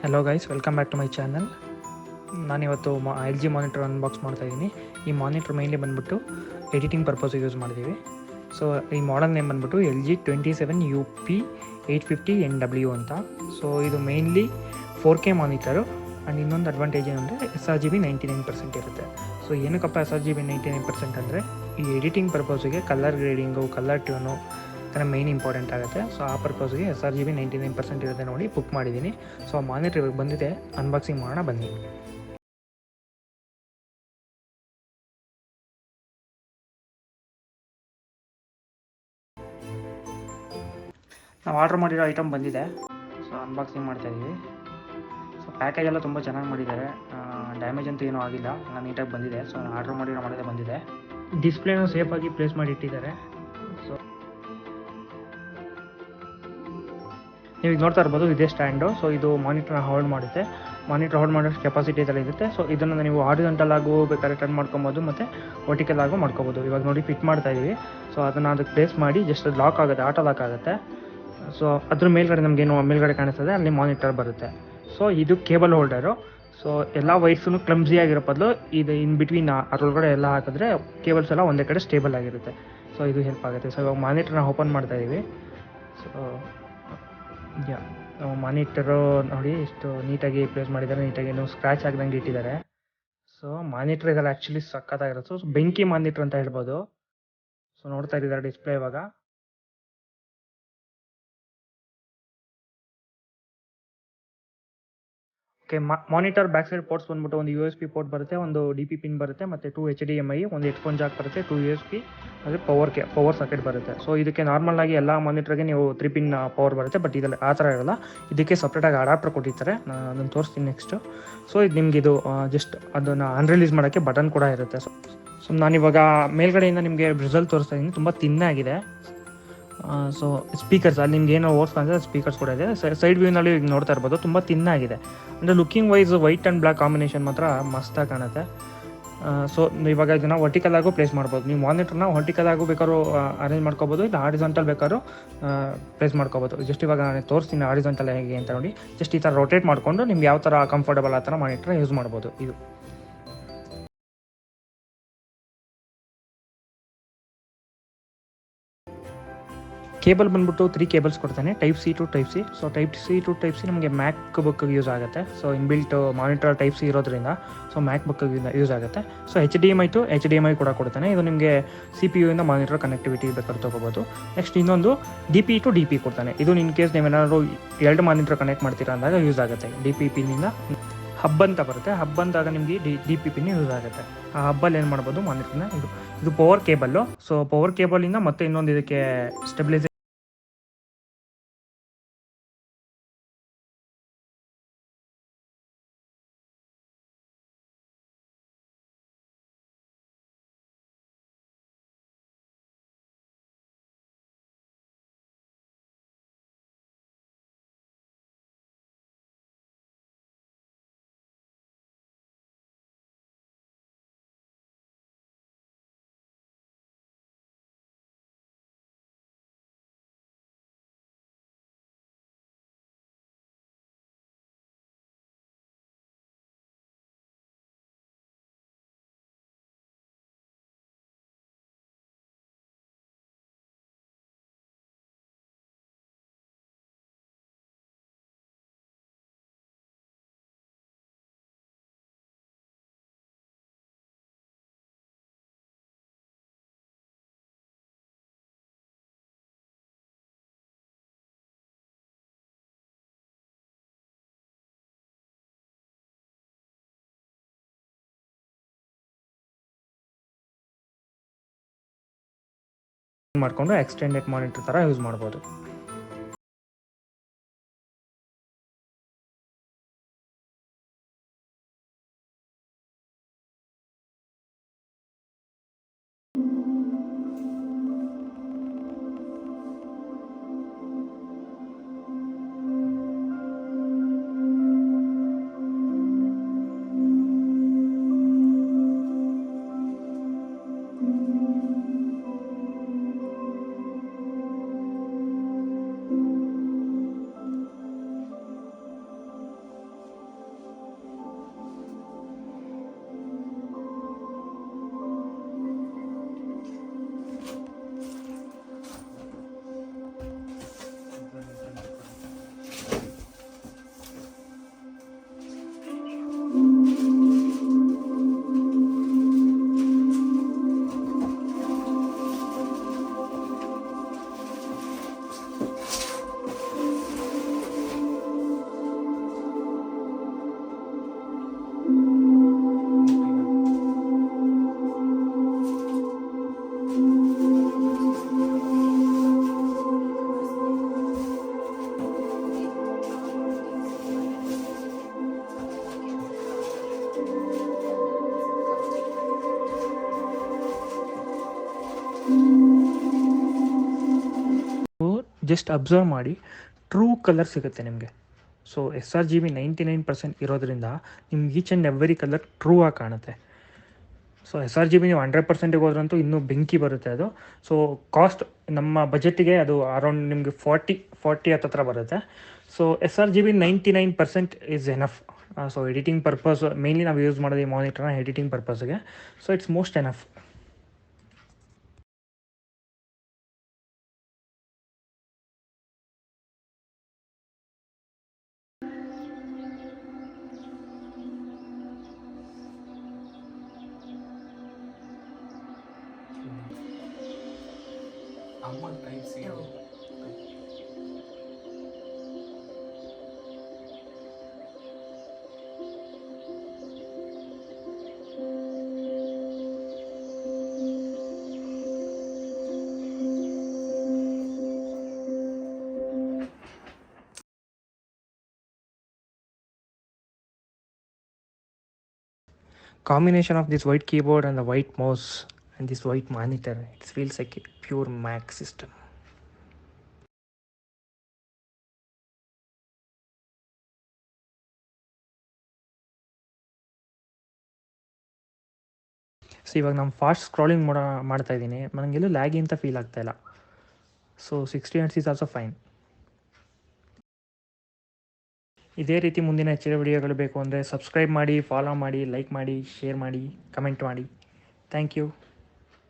Hello guys, welcome back to my channel. ನಾನಿವತ್ತು LG monitor unbox ಮಾಡ್ತಾಯಿದ್ದೀನಿ. ಈ monitor mainly ಬಂದುಬಿಟ್ಟು ಎಡಿಟಿಂಗ್ ಪರ್ಪಸ್ಗೆ ಯೂಸ್ ಮಾಡಿದ್ದೀವಿ. ಸೊ ಈ ಮಾಡೆಲ್ ನೇಮ್ ಬಂದುಬಿಟ್ಟು LG27UP850N-W ಅಂತ. ಸೊ ಇದು ಮೇನ್ಲಿ 4K ಮಾನಿಟರು. ಆ್ಯಂಡ್ ಇನ್ನೊಂದು ಅಡ್ವಾಂಟೇಜ್ ಏನಂದರೆ sRGB 99% ಇರುತ್ತೆ. ಸೊ ಏನಕ್ಕಪ್ಪ sRGB 99% ಅಂದರೆ ಈ ಎಡಿಟಿಂಗ್ ಪರ್ಪಸ್ಗೆ colour grading, colour tune main important ಆಗುತ್ತೆ. ಸೊ ಆ ಪರ್ಪಸ್ಗೆ sRGB 99% ಇರುತ್ತೆ ನೋಡಿ ಬುಕ್ ಮಾಡಿದ್ದೀನಿ. ಸೊ ಆ ಮಾನಿಟರ್ ಇವಾಗ ಬಂದಿದೆ, ಅನ್ಬಾಕ್ಸಿಂಗ್ ಮಾಡೋಣ ಬನ್ನಿ. ನಾವು ಆರ್ಡ್ರ್ ಮಾಡಿರೋ ಐಟಮ್ ಬಂದಿದೆ. ಸೊ ಅನ್ಬಾಕ್ಸಿಂಗ್ ಮಾಡ್ತಾಯಿದ್ದೀವಿ. ಸೊ ಪ್ಯಾಕೇಜ್ ಎಲ್ಲ ತುಂಬ ಚೆನ್ನಾಗಿ ಮಾಡಿದ್ದಾರೆ, ಡ್ಯಾಮೇಜ್ ಅಂತೂ ಏನೂ ಆಗಿಲ್ಲ, ಎಲ್ಲ ನೀಟಾಗಿ ಬಂದಿದೆ. ಸೊ ನಾನು ಆರ್ಡ್ರ್ ಮಾಡಿರೋ ಮಾಡೋದೇ ಬಂದಿದೆ. ಡಿಸ್ಪ್ಲೇನ ಸೇಫಾಗಿ ಪ್ಲೇಸ್ ಮಾಡಿ ಇಟ್ಟಿದ್ದಾರೆ. ಸೊ ನೀವು ಈಗ ನೋಡ್ತಾ ಇರ್ಬೋದು, ಇದೇ ಸ್ಟ್ಯಾಂಡು. ಸೊ ಇದು ಮಾನಿಟರ್ನ ಹೋಲ್ಡ್ ಮಾಡುತ್ತೆ. ಮಾನಿಟರ್ ಹೋಲ್ಡ್ ಮಾಡೋ ಕೆಪಾಸಿಟಿ ಇದೆಲ್ಲ ಇರುತ್ತೆ. ಸೊ ಇದನ್ನು ನೀವು ಹಾರಿಜಾಂಟಲ್ ಆಗು ಬೇಕಾದ್ರೆ ಟರ್ನ್ ಮಾಡ್ಕೊಬೋದು ಮತ್ತು ವರ್ಟಿಕಲ್ ಆಗು ಮಾಡ್ಕೊಬೋದು. ಇವಾಗ ನೋಡಿ ಫಿಟ್ ಮಾಡ್ತಾ ಇದ್ದೀವಿ. ಸೊ ಅದನ್ನು ಅದಕ್ಕೆ ಪ್ಲೇಸ್ ಮಾಡಿ ಜಸ್ಟ್ ಲಾಕ್ ಆಗುತ್ತೆ, ಆಟೋ ಲಾಕ್ ಆಗುತ್ತೆ. ಸೊ ಅದ್ರ ಮೇಲ್ಗಡೆ ನಮಗೇನು ಮೇಲ್ಗಡೆ ಕಾಣಿಸ್ತದೆ, ಅಲ್ಲಿ ಮಾನಿಟರ್ ಬರುತ್ತೆ. ಸೊ ಇದು ಕೇಬಲ್ ಹೋಲ್ಡರು. ಸೊ ಎಲ್ಲ ವೈರ್ಸೂ ಕ್ಲಮ್ಸಿ ಆಗಿರೋ ಬದಲು ಇದು ಇನ್ ಬಿಟ್ವೀನ್ ಅದರೊಳಗಡೆ ಎಲ್ಲ ಹಾಕಿದ್ರೆ ಕೇಬಲ್ಸ್ ಎಲ್ಲ ಒಂದೇ ಕಡೆ ಸ್ಟೇಬಲ್ ಆಗಿರುತ್ತೆ. ಸೊ ಇದು ಹೆಲ್ಪ್ ಆಗುತ್ತೆ. ಸೊ ಇವಾಗ ಮಾನಿಟರ್ನ ಓಪನ್ ಮಾಡ್ತಾ ಇದ್ದೀವಿ. ಸೊ ಮಾನಿಟರು ನೋಡಿ ಎಷ್ಟು ನೀಟಾಗಿ ಪ್ಲೇಸ್ ಮಾಡಿದ್ದಾರೆ, ನೀಟಾಗಿ ಏನು ಸ್ಕ್ರ್ಯಾಚ್ ಆಗದಂಗೆ ಇಟ್ಟಿದ್ದಾರೆ. ಸೊ ಮಾನಿಟರ್ ಇದೆಲ್ಲ ಆ್ಯಕ್ಚುಲಿ ಸಕ್ಕತ್ತಾಗಿರುತ್ತೆ. ಸೊ ಬೆಂಕಿ ಮಾನಿಟರ್ ಅಂತ ಹೇಳ್ಬೋದು. ಸೊ ನೋಡ್ತಾ ಇದ್ದಾರೆ ಡಿಸ್ಪ್ಲೇ ಇವಾಗ. Okay, monitor back side ports ಬಂದ್ಬಿಟ್ಟು ಒಂದು USB ಪೋರ್ಟ್ ಬರುತ್ತೆ, ಒಂದು DP ಪಿನ್ ಬರುತ್ತೆ, ಮತ್ತು 2 HDMI, ಒಂದು ಹೆಡ್ಫೋನ್ ಜಾಕ್ ಬರುತ್ತೆ, 2 USB, ಮತ್ತು ಪವರ್ ಸಾಕೆಟ್ ಬರುತ್ತೆ. ಸೊ ಇದಕ್ಕೆ ನಾರ್ಮಲ್ ಆಗಿ ಎಲ್ಲ ಮಾನಿಟರ್ಗೆ ನೀವು 3 ಪಿನ್ ಪವರ್ ಬರುತ್ತೆ, ಬಟ್ ಇದರಲ್ಲಿ ಆ ಥರ ಇರಲ್ಲ. ಇದಕ್ಕೆ ಸಪ್ರೇಟಾಗಿ ಅಡಾಪ್ಟರ್ ಕೊಟ್ಟಿರ್ತಾರೆ, ನಾನು ಅದನ್ನು ತೋರಿಸ್ತೀನಿ ನೆಕ್ಸ್ಟು. ಸೊ ಇದು ನಿಮ್ಗೆ ಇದು ಜಸ್ಟ್ ಅದನ್ನು ಅನ್ರಿಲೀಸ್ ಮಾಡೋಕ್ಕೆ ಬಟನ್ ಕೂಡ ಇರುತ್ತೆ. ಸೊ ನಾನಿವಾಗ ಮೇಲ್ಗಡೆಯಿಂದ ನಿಮಗೆ ರಿಸಲ್ಟ್ ತೋರಿಸ್ತಾ ಇದ್ದೀನಿ. ತುಂಬ ತಿನ್ನಾಗಿದೆ. ಸೊ ಸ್ಪೀಕರ್ಸ್ ಅಲ್ಲಿ ನಿಮ್ಗೆ ಏನೋ ಓರ್ಸ್ ಕಾಣಿದ್ರೆ ಸ್ಪೀಕರ್ಸ್ ಕೂಡ ಇದೆ. ಸೈಡ್ ವ್ಯೂನಲ್ಲಿ ಈಗ ನೋಡ್ತಾ ಇರ್ಬೋದು, ತುಂಬ ತಿನ್ನಾಗಿದೆ. ಅಂದರೆ looking wise white and black combination ಮಾತ್ರ ಮಸ್ತಾಗಿ ಕಾಣುತ್ತೆ. ಸೊ ಇವಾಗ ಇದನ್ನು ವರ್ಟಿಕಲ್ ಆಗು ಪ್ಲೇಸ್ ಮಾಡ್ಬೋದು. ನೀವು ಮಾನಿಟರ್ನ ವರ್ಟಿಕಲ್ ಆಗು ಬೇಕಾದ್ರೂ ಅರೇಂಜ್ ಮಾಡ್ಕೋಬೋದು, ಇಲ್ಲ ಹಾರಿಜಾಂಟಲ್ ಬೇಕಾದ್ರೂ ಪ್ಲೇಸ್ ಮಾಡ್ಕೋಬೋದು. ಜಸ್ಟ್ ಇವಾಗ ನಾನು ತೋರಿಸ್ತೀನಿ ಹಾರಿಜಾಂಟಲ್ ಹೇಗೆ ಅಂತ ನೋಡಿ. ಜಸ್ಟ್ ಈ ಥರ ರೊಟೇಟ್ ಮಾಡಿಕೊಂಡು ನಿಮ್ಗೆ ಯಾವ ಥರ ಕಂಫರ್ಟಬಲ್ ಆ ಥರ ಮಾನಿಟರ್ನ ಯೂಸ್ ಮಾಡ್ಬೋದು. ಇದು ಕೇಬಲ್ ಬಂದ್ಬಿಟ್ಟು 3 ಕೇಬಲ್ಸ್ ಕೊಡ್ತಾನೆ, type C to type C. So type C ನಮಗೆ ಮ್ಯಾಕ್ ಬುಕ್ಗೆ ಯೂಸ್ ಆಗುತ್ತೆ. So inbuilt monitor type C ಇರೋದ್ರಿಂದ ಸೊ ಮ್ಯಾಕ್ ಬುಕ್ಗೆ ಯೂಸ್ ಆಗುತ್ತೆ. ಸೊ HDMI ಟು HDMI ಕೂಡ ಕೊಡ್ತಾನೆ. ಇದು ನಿಮಗೆ CPU ಇಂದ ಮಾನಿಟರ್ ಕನೆಕ್ಟಿವಿಟಿ ಬೇಕಾದ್ರೆ ತೊಗೋಬೋದು. ನೆಕ್ಸ್ಟ್ ಇನ್ನೊಂದು DP ಟು DP ಕೊಡ್ತಾನೆ. ಇದು ಇನ್ ಕೇಸ್ ನೀವೇನಾದ್ರು 2 ಮಾನಿಟರ್ ಕನೆಕ್ಟ್ ಮಾಡ್ತೀರಾ ಅಂದಾಗ ಯೂಸ್ ಆಗುತ್ತೆ. DP ಪಿನ್ನಿಂದ ಹಬ್ ಅಂತ ಬರುತ್ತೆ, ಹಬ್ ಅಂದಾಗ ನಿಮಗೆ DP ಪಿನ್ ಯೂಸ್ ಆಗುತ್ತೆ. ಆ ಹಬ್ಬಲ್ಲಿ ಏನು ಮಾಡ್ಬೋದು ಮಾನಿಟರ್ನ. ಇದು ಪವರ್ ಕೇಬಲ್ಲು. ಸೊ ಪವರ್ ಕೇಬಲಿಂದ ಮತ್ತೆ ಇನ್ನೊಂದು ಇದಕ್ಕೆ ಸ್ಟೆಬಿಲೈಸರ್ ಮಾಡಿಕೊಂಡು ಎಕ್ಸ್ಟೆಂಡೆಡ್ ಮಾನಿಟರ್ ಥರ ಯೂಸ್ ಮಾಡ್ಬೋದು. ಜಸ್ಟ್ ಅಬ್ಸರ್ವ್ ಮಾಡಿ, ಟ್ರೂ ಕಲರ್ ಸಿಗುತ್ತೆ ನಿಮಗೆ. ಸೊ sRGB 99% ಇರೋದ್ರಿಂದ ನಿಮ್ಗೆ each and every colour true ಆಗಿ ಕಾಣುತ್ತೆ. ಸೊ sRGB ನೀವು 100%ಗೆ ಹೋದ್ರಂತೂ ಇನ್ನೂ ಬೆಂಕಿ ಬರುತ್ತೆ ಅದು. ಸೊ ಕಾಸ್ಟ್ ನಮ್ಮ ಬಜೆಟಿಗೆ ಅದು ಅರೌಂಡ್ ನಿಮಗೆ 40 ಹತ್ತತ್ರ ಬರುತ್ತೆ. So sRGB 99% is enough. So editing purpose mainly ನಾವು ಯೂಸ್ ಮಾಡೋದು ಈ ಮಾನಿಟರ್ನ ಎಡಿಟಿಂಗ್ ಪರ್ಪಸ್ಗೆ. So it's most enough. Combination of this white keyboard and the white mouse and this white monitor, it feels like a pure Mac system. So ಇವಾಗ ನಾನು fast scrolling ಮಾಡ್ತಾ ಇದ್ದೀನಿ, ನನಗೆಲ್ಲೂ ಲ್ಯಾಗಿ ಅಂತ ಫೀಲ್ ಆಗ್ತಾಯಿಲ್ಲ. So 60 Hz is also fine. ಇದೇ ರೀತಿ ಮುಂದಿನ ಹೆಚ್ಚಿನ ವಿಡಿಯೋಗಳು ಬೇಕು ಅಂದರೆ ಸಬ್ಸ್ಕ್ರೈಬ್ ಮಾಡಿ, ಫಾಲೋ ಮಾಡಿ, ಲೈಕ್ ಮಾಡಿ, ಶೇರ್ ಮಾಡಿ, ಕಮೆಂಟ್ ಮಾಡಿ. Thank you.